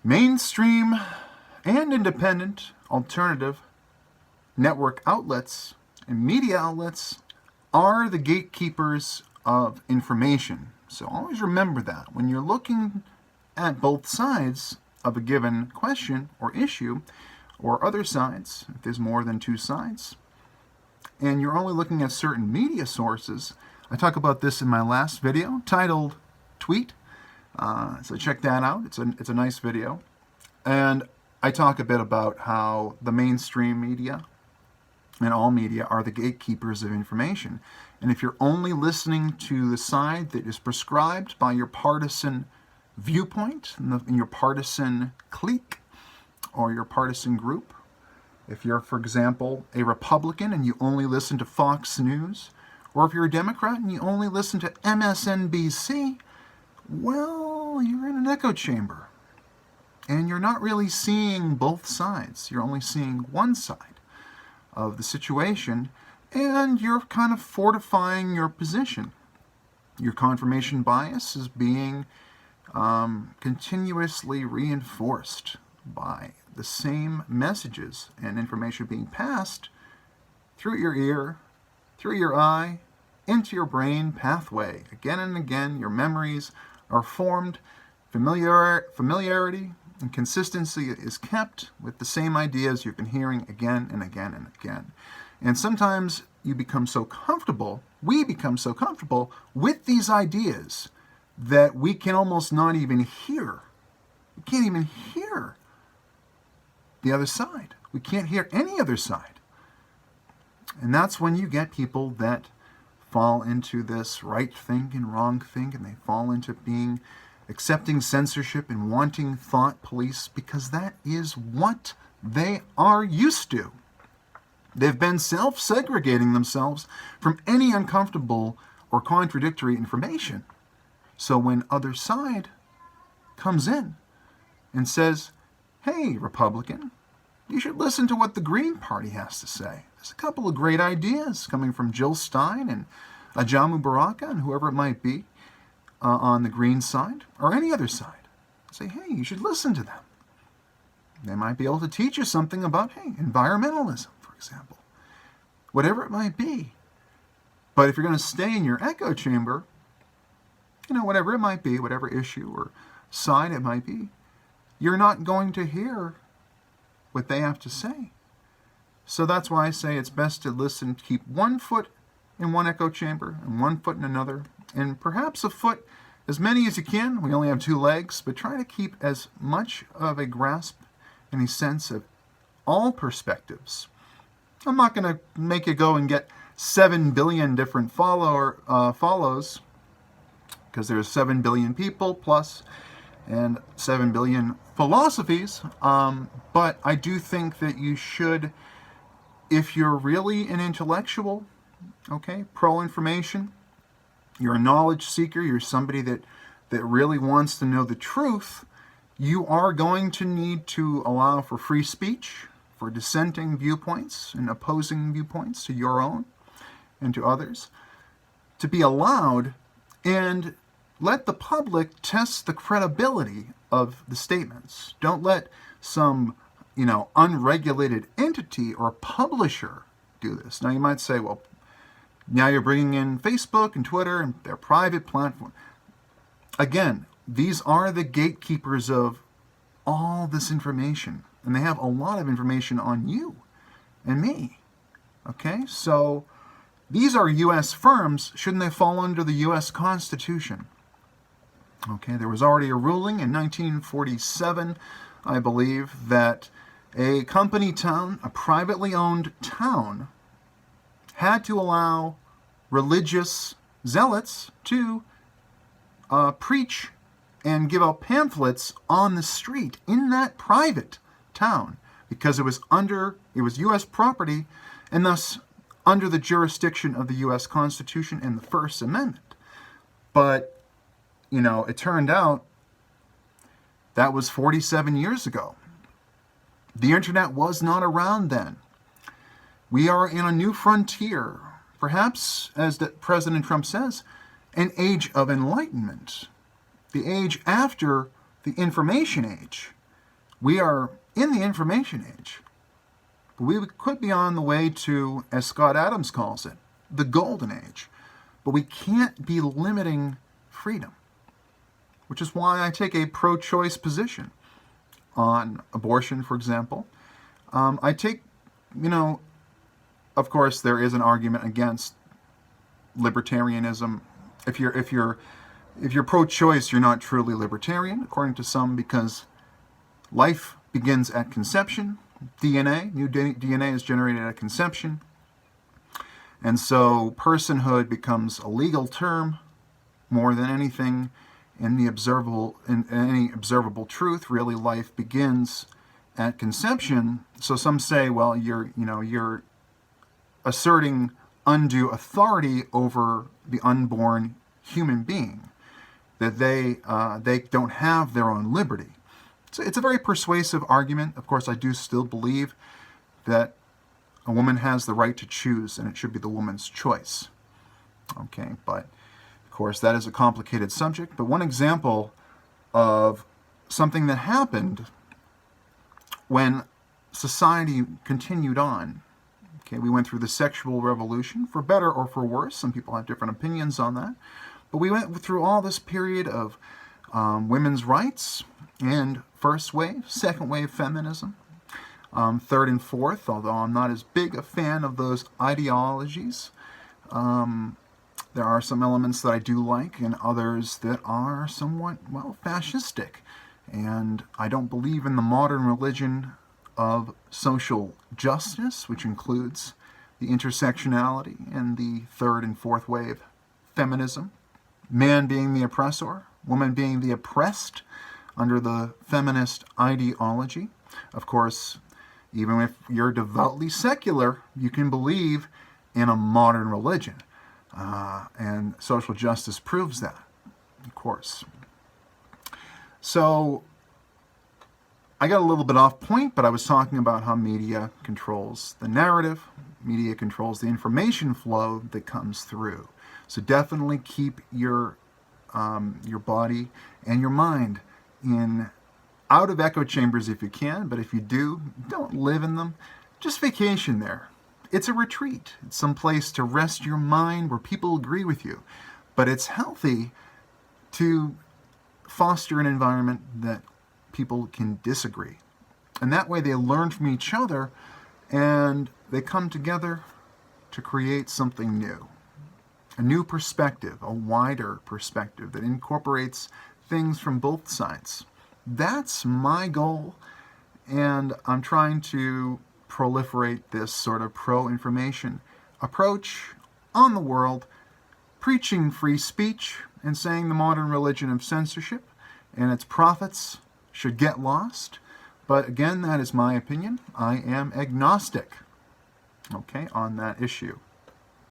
Mainstream and independent alternative network outlets and media outlets are the gatekeepers of information. So always remember that when you're looking at both sides of a given question or issue, or other sides, if there's more than two sides, and you're only looking at certain media sources. I talk about this in my last video titled Tweet, so check that out. It's a nice video. And I talk a bit about how the mainstream media and all media are the gatekeepers of information. And if you're only listening to the side that is prescribed by your partisan viewpoint and your partisan clique or your partisan group, if you're, for example, a Republican and you only listen to Fox News, or if you're a Democrat and you only listen to MSNBC, well, you're in an echo chamber. And you're not really seeing both sides. You're only seeing one side of the situation, and you're kind of fortifying your position. Your confirmation bias is being continuously reinforced by the same messages and information being passed through your ear, through your eye, into your brain pathway. Again and again, your memories are formed. Familiarity and consistency is kept with the same ideas you've been hearing again and again and again. And sometimes you become so comfortable, we become so comfortable with these ideas that we can almost not even hear. We can't even hear the other side. We can't hear any other side. And that's when you get people that fall into this right thing and wrong thing, and they fall into being accepting censorship and wanting thought police, because that is what they are used to. They've been self-segregating themselves from any uncomfortable or contradictory information. So when other side comes in and says, hey, Republican, you should listen to what the Green Party has to say. There's a couple of great ideas coming from Jill Stein and Ajamu Baraka and whoever it might be on the Green side or any other side. Say, hey, you should listen to them. They might be able to teach you something about, hey, environmentalism, for example. Whatever it might be. But if you're going to stay in your echo chamber, whatever it might be, whatever issue or side it might be, you're not going to hear what they have to say. So that's why I say it's best to listen, keep one foot in one echo chamber and one foot in another, and perhaps a foot, as many as you can. We only have two legs, but try to keep as much of a grasp and a sense of all perspectives. I'm not going to make you go and get 7 billion different follows, because there's 7 billion people plus and 7 billion philosophies. But I do think that you should, if you're really an intellectual, okay, pro-information, you're a knowledge seeker, you're somebody that really wants to know the truth, you are going to need to allow for free speech, for dissenting viewpoints and opposing viewpoints to your own and to others, to be allowed, and let the public test the credibility of the statements. Don't let some, unregulated entity or publisher do this. Now you might say, well, now you're bringing in Facebook and Twitter and their private platform. Again, these are the gatekeepers of all this information, and they have a lot of information on you and me. Okay, so these are U.S. firms. Shouldn't they fall under the U.S. Constitution? Okay, there was already a ruling in 1947, I believe, that a company town, a privately owned town, had to allow religious zealots to preach and give out pamphlets on the street in that private town, because it was U.S. property, and thus under the jurisdiction of the U.S. Constitution and the First Amendment. But it turned out that was 47 years ago. The internet was not around then. We are in a new frontier, perhaps, as President Trump says, an age of enlightenment, the age after the information age. We are in the information age. But we could be on the way to, as Scott Adams calls it, the golden age. But we can't be limiting freedom, which is why I take a pro-choice position on abortion, for example. I take, of course, there is an argument against libertarianism. If you're pro-choice, you're not truly libertarian, according to some, because life begins at conception. New DNA is generated at conception. And so personhood becomes a legal term more than anything in any observable truth. Really, life begins at conception. So some say, well, you're asserting undue authority over the unborn human being, that they don't have their own liberty. So it's a very persuasive argument. Of course, I do still believe that a woman has the right to choose, and it should be the woman's choice. Okay, but of course that is a complicated subject. But one example of something that happened when society continued on. Okay, we went through the sexual revolution, for better or for worse. Some people have different opinions on that. But we went through all this period of women's rights and first wave, second wave feminism, third and fourth, although I'm not as big a fan of those ideologies. There are some elements that I do like and others that are somewhat, fascistic. And I don't believe in the modern religion of social justice, which includes the intersectionality and the third and fourth wave feminism. Man being the oppressor, woman being the oppressed under the feminist ideology. Of course, even if you're devoutly secular, you can believe in a modern religion. And social justice proves that, of course. So, I got a little bit off point, but I was talking about how media controls the narrative. Media controls the information flow that comes through. So definitely keep your body and your mind out of echo chambers if you can, but if you do, don't live in them. Just vacation there. It's a retreat. It's some place to rest your mind where people agree with you. But it's healthy to foster an environment that people can disagree. And that way they learn from each other and they come together to create something new. A new perspective, a wider perspective that incorporates things from both sides. That's my goal, and I'm trying to proliferate this sort of pro-information approach on the world, preaching free speech and saying the modern religion of censorship and its profits should get lost. But again, that is my opinion. I am agnostic, on that issue.